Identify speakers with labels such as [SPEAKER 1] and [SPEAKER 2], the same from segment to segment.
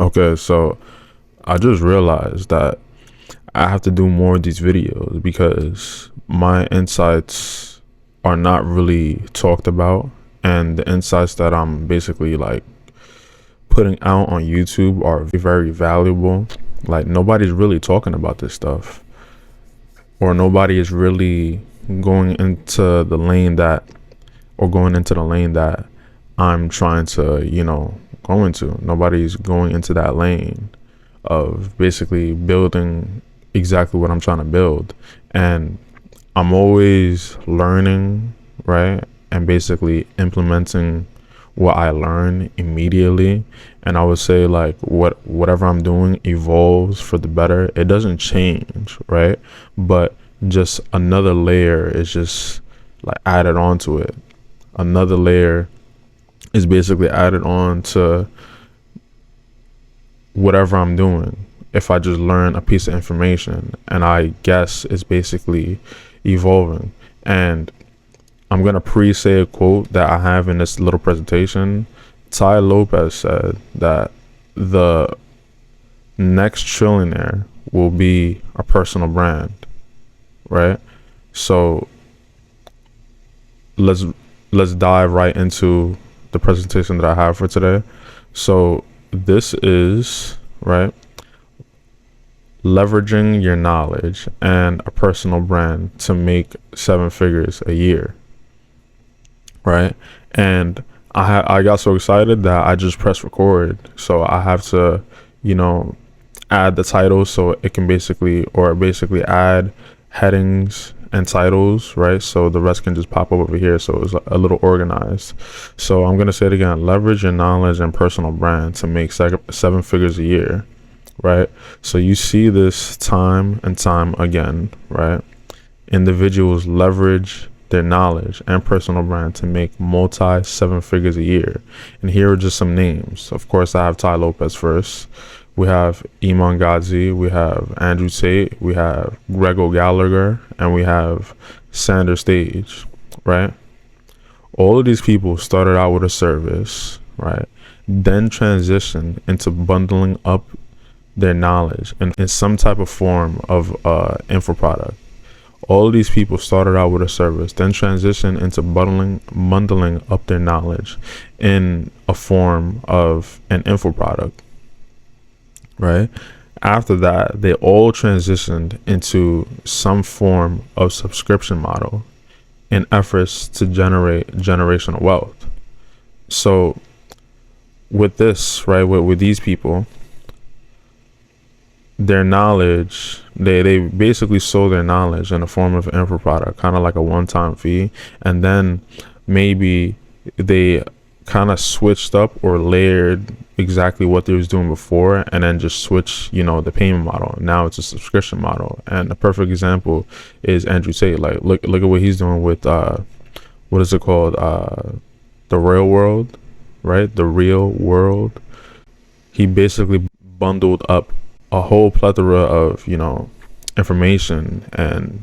[SPEAKER 1] Okay, so I just realized that I have to do more of these videos because my insights are not really talked about, and the insights that I'm basically like putting out on YouTube are very valuable. Like nobody's really talking about this stuff, or nobody is really going into the lane that, or going into the lane that I'm trying to, go into. Nobody's going into that lane of basically building exactly what I'm trying to build. And I'm always learning, right? And basically implementing what I learn immediately. And I would say like whatever I'm doing evolves for the better. It doesn't change, right? But just another layer is just like added onto it. Another layer is basically added on to whatever I'm doing. If I just learn a piece of information, and I guess it's basically evolving. And I'm gonna pre-say a quote that I have in this little presentation. Ty Lopez said that the next trillionaire will be a personal brand, right? So let's dive right into the presentation that I have for today. So this is, right, leveraging your knowledge and a personal brand to make 7 figures a year, right? And I got so excited that I just pressed record. So I have to, add the title so it can basically add headings and titles, right? So the rest can just pop up over here. So it's a little organized. So I'm going to say it again: leverage your knowledge and personal brand to make 7 figures a year, right? So you see this time and time again, right? Individuals leverage their knowledge and personal brand to make multi 7 figures a year. And here are just some names. Of course, I have Ty Lopez first. We have Iman Ghazi, we have Andrew Tate, we have Grego Gallagher, and we have Sander Stage, right? All of these people started out with a service, right? Then transitioned into bundling up their knowledge in some type of form of info product. All of these people started out with a service, then transitioned into bundling up their knowledge in a form of an info product, right? After that, they all transitioned into some form of subscription model in efforts to generate generational wealth. So with this, right, with these people, their knowledge, they basically sold their knowledge in a form of info product, kind of like a one-time fee, and then maybe they kind of switched up or layered exactly what they was doing before, and then just switch the payment model. Now it's a subscription model. And a perfect example is Andrew Tate. Like look at what he's doing with what is it called, the real world, right? The real world. He basically bundled up a whole plethora of information and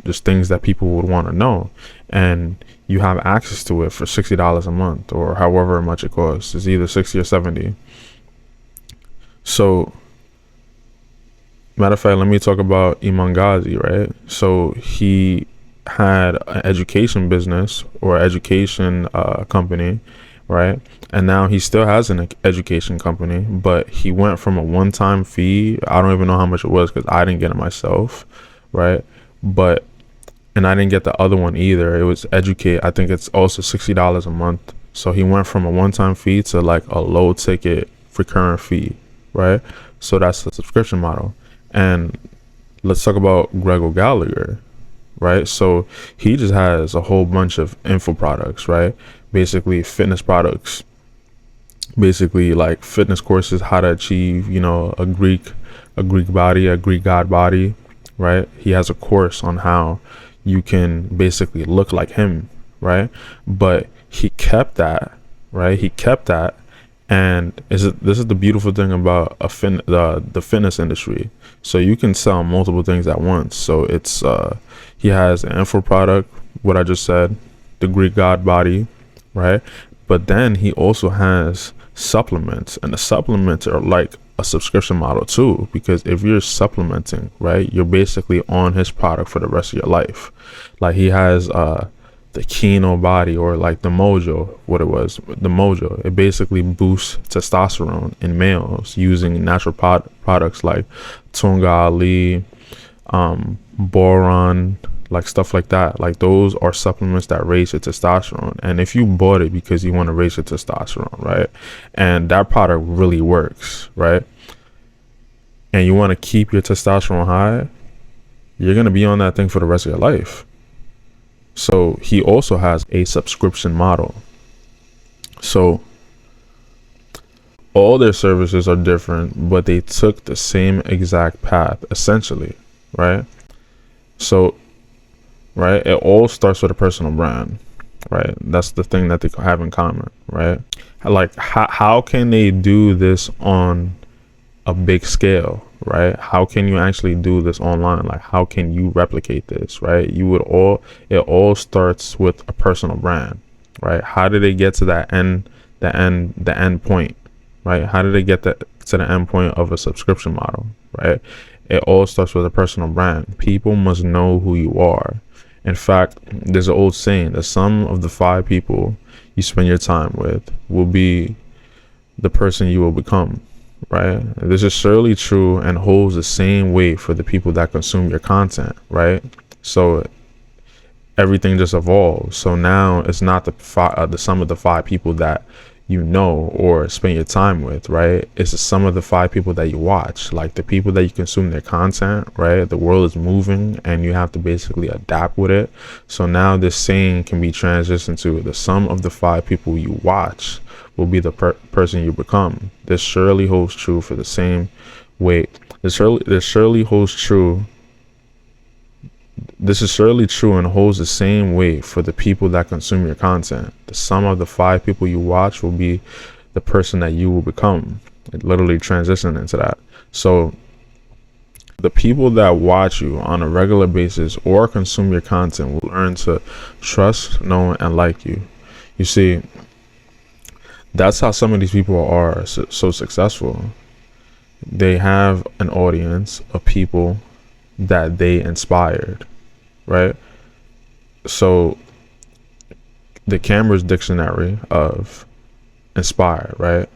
[SPEAKER 1] just things that people would want to know, and you have access to it for $60 a month, or however much it costs. It's either 60 or 70. So matter of fact, let me talk about Iman Ghazi, right? So he had an education business or education company, right? And now he still has an education company, but he went from a one-time fee. I don't even know how much it was because I didn't get it myself, right? And I didn't get the other one either. It was Educate. I think it's also $60 a month. So he went from a one-time fee to like a low ticket recurring fee, right? So that's the subscription model. And let's talk about Grego Gallagher, right? So he just has a whole bunch of info products, right? Basically fitness products, basically like fitness courses, how to achieve, a Greek body, a Greek god body, right? He has a course on how you can basically look like him, right? But he kept that, right? He kept that. And this is the beautiful thing about the fitness industry. So you can sell multiple things at once. So it's he has an info product, what I just said, the Greek god body, right? But then he also has supplements, and the supplements are like a subscription model too, because if you're supplementing, right, you're basically on his product for the rest of your life. Like he has the Kino body, or like the Mojo, the Mojo, it basically boosts testosterone in males using natural products like Tunga Ali, boron, like stuff like that. Like those are supplements that raise your testosterone. And if you bought it because you want to raise your testosterone, right, and that product really works, right, and you want to keep your testosterone high, you're going to be on that thing for the rest of your life. So he also has a subscription model. So all their services are different, but they took the same exact path essentially, right? So, right, it all starts with a personal brand, right? That's the thing that they have in common, right? Like how can they do this on a big scale, right? How can you actually do this online? Like how can you replicate this, right? It all starts with a personal brand, right? How did they get to the end point, right? How did they get to the end point of a subscription model, right? It all starts with a personal brand. People must know who you are. In fact, there's an old saying: the sum of the 5 people you spend your time with will be the person you will become. Right? This is surely true and holds the same weight for the people that consume your content, right? So everything just evolves. So now it's not the sum of the 5 people that you know or spend your time with, right? It's the sum of the 5 people that you watch, like the people that you consume their content, right? The world is moving and you have to basically adapt with it. So now this saying can be transitioned to the sum of the 5 people you watch will be the person you become. This surely holds true for the same weight. This surely holds true. This is surely true and holds the same weight for the people that consume your content. The sum of the 5 people you watch will be the person that you will become. It literally transitions into that. So the people that watch you on a regular basis or consume your content will learn to trust, know, and like you. You see, that's how some of these people are so successful. They have an audience of people that they inspired, right? So the Cambridge Dictionary of inspired, right?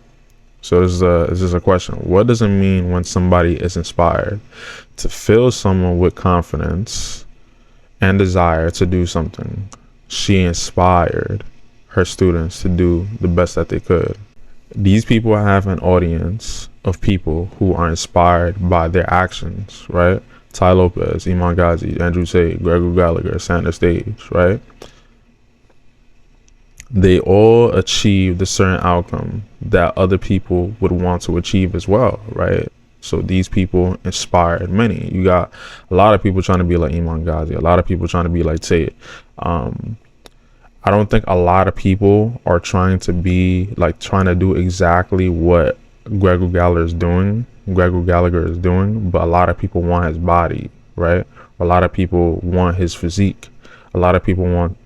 [SPEAKER 1] So this is a question. What does it mean when somebody is inspired? To fill someone with confidence and desire to do something. She inspired her students to do the best that they could. These people have an audience of people who are inspired by their actions, right? Ty Lopez, Iman Ghazi, Andrew Tate, Gregor Gallagher, Center Stage, right? They all achieved a certain outcome that other people would want to achieve as well, right? So these people inspired many. You got a lot of people trying to be like Iman Ghazi, a lot of people trying to be like Tate. I don't think a lot of people are trying to do exactly what Gregor Gallagher is doing, but a lot of people want his body, right? A lot of people want his physique. A lot of people want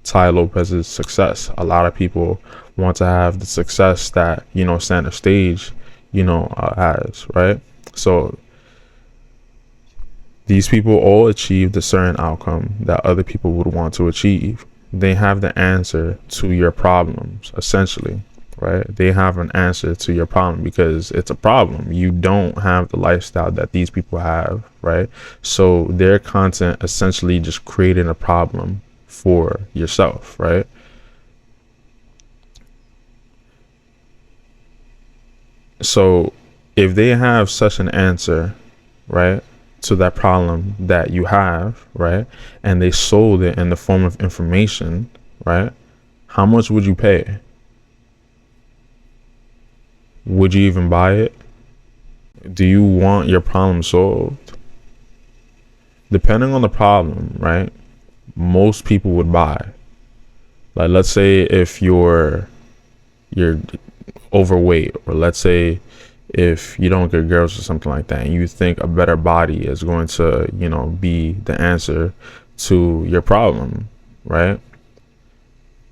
[SPEAKER 1] Ty Lopez's success. A lot of people want to have the success that, Center Stage, has, right? So these people all achieved a certain outcome that other people would want to achieve. They have the answer to your problems, essentially, right? They have an answer to your problem because it's a problem. You don't have the lifestyle that these people have, right? So their content essentially just created a problem for yourself, right? So if they have such an answer, right, to that problem that you have, right, and they sold it in the form of information, right, how much would you pay? Would you even buy it? Do you want your problem solved? Depending on the problem, right, most people would buy. Like, let's say if you're overweight, or let's say if you don't get girls or something like that, and you think a better body is going to, be the answer to your problem, right?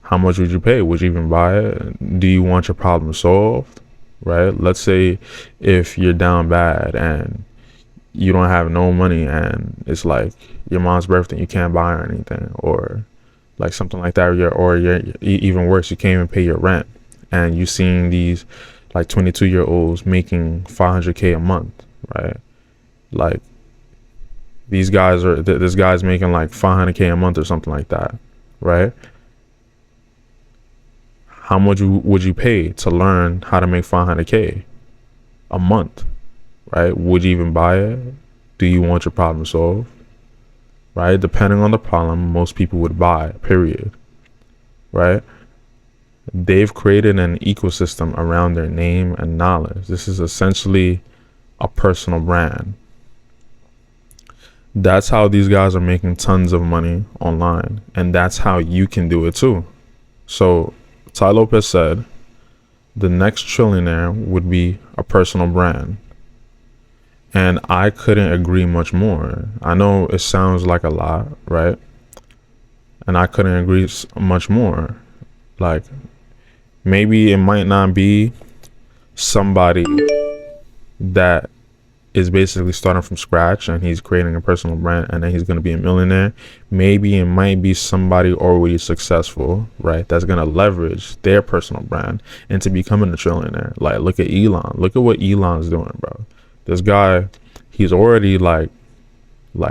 [SPEAKER 1] How much would you pay? Would you even buy it? Do you want your problem solved? Right? Let's say if you're down bad and you don't have no money, and it's like your mom's birthday, you can't buy her anything, or like something like that, or you're even worse, you can't even pay your rent, and you seeing these like 22-year-olds making 500K a month, right? Like these guys are this guy's making like 500K a month or something like that, right? How much would you pay to learn how to make 500K a month, right? Would you even buy it? Do you want your problem solved? Right? Depending on the problem, most people would buy, period. Right? They've created an ecosystem around their name and knowledge. This is essentially a personal brand. That's how these guys are making tons of money online. And that's how you can do it too. So Ty Lopez said, the next trillionaire would be a personal brand. And I couldn't agree much more. I know it sounds like a lot, right? And I couldn't agree much more. Like, maybe it might not be somebody that is basically starting from scratch and he's creating a personal brand and then he's going to be a millionaire. Maybe it might be somebody already successful, right? That's going to leverage their personal brand into becoming a trillionaire. Like, look at Elon. Look at what Elon's doing, bro. This guy, he's already like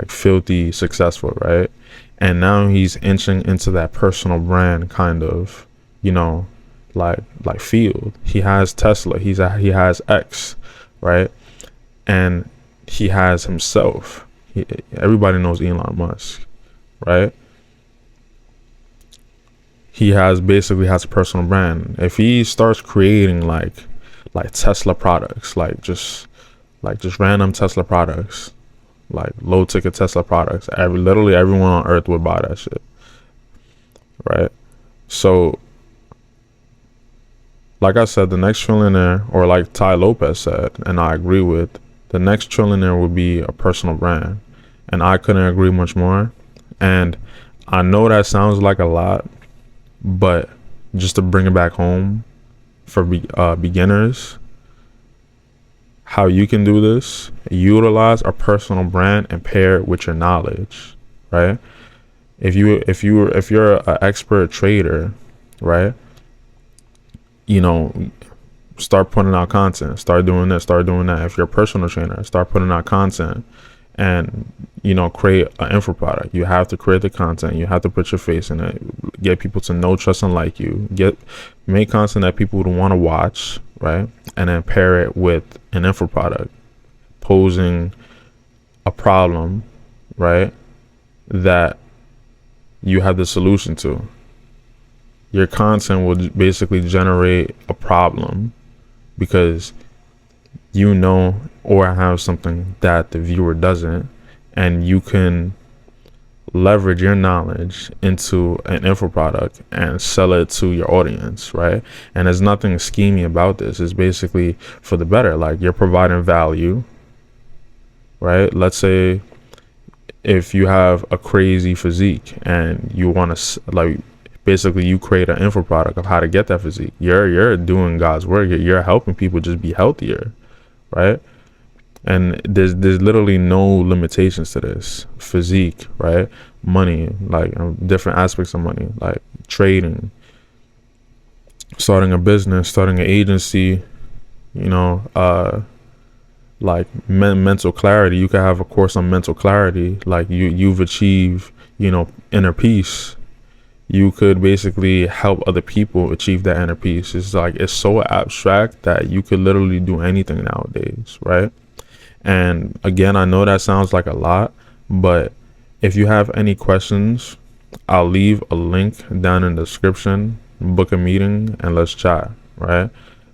[SPEAKER 1] filthy successful, right? And now he's inching into that personal brand kind of, like field. He has Tesla, he has X, right? And he has himself. Everybody knows Elon Musk, right? He basically has a personal brand. If he starts creating like Tesla products, like just random Tesla products, like low ticket Tesla products, literally everyone on earth would buy that shit, right? So like I said, the next trillionaire, or like Ty Lopez said, and I agree with, the next trillionaire would be a personal brand. And I couldn't agree much more. And I know that sounds like a lot, but just to bring it back home for beginners, how you can do this: utilize a personal brand and pair it with your knowledge, right? If you're an expert trader, right? Start putting out content, start doing this, start doing that. If you're a personal trainer, start putting out content and create an info product. You have to create the content, you have to put your face in it, get people to know, trust, and like you. Make content that people would want to watch, right? And then pair it with an info product posing a problem, right, that you have the solution to. Your content will basically generate a problem because or have something that the viewer doesn't, and you can leverage your knowledge into an info product and sell it to your audience, right? And there's nothing schemy about this. It's basically for the better. Like, you're providing value, right? Let's say if you have a crazy physique and you want to basically you create an info product of how to get that physique. You're doing God's work. You're helping people just be healthier, right? And there's literally no limitations to this. Physique, right? Money, like different aspects of money, like trading, starting a business, starting an agency, like mental clarity. You could have a course on mental clarity. Like you've achieved, inner peace. You could basically help other people achieve that inner peace. It's so abstract that you could literally do anything nowadays, right? And again, I know that sounds like a lot, but if you have any questions, I'll leave a link down in the description. Book a meeting and let's chat, right?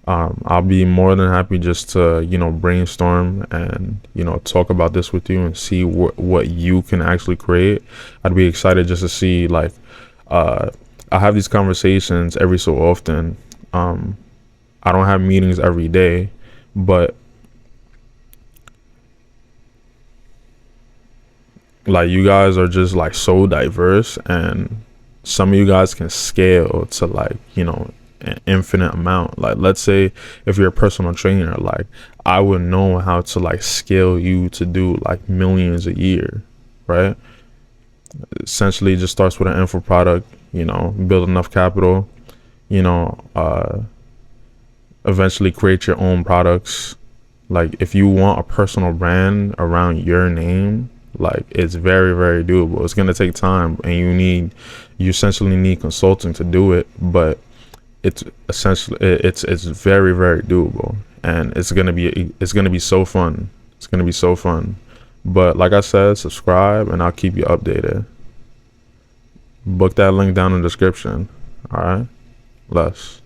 [SPEAKER 1] I'll be more than happy just to, brainstorm and, talk about this with you and see what you can actually create. I'd be excited just to see, I have these conversations every so often. I don't have meetings every day, but you guys are just so diverse, and some of you guys can scale to like, you know, an infinite amount. Like, let's say if you're a personal trainer, like I would know how to like scale you to do like millions a year, right? Essentially it just starts with an info product, you know, build enough capital, you know, eventually create your own products. Like if you want a personal brand around your name, like it's very, very doable. It's going to take time, and you essentially need consulting to do it, but it's essentially it's very, very doable, and it's going to be so fun. It's going to be so fun. But like I said, subscribe and I'll keep you updated. Book that link down in the description. All right, less.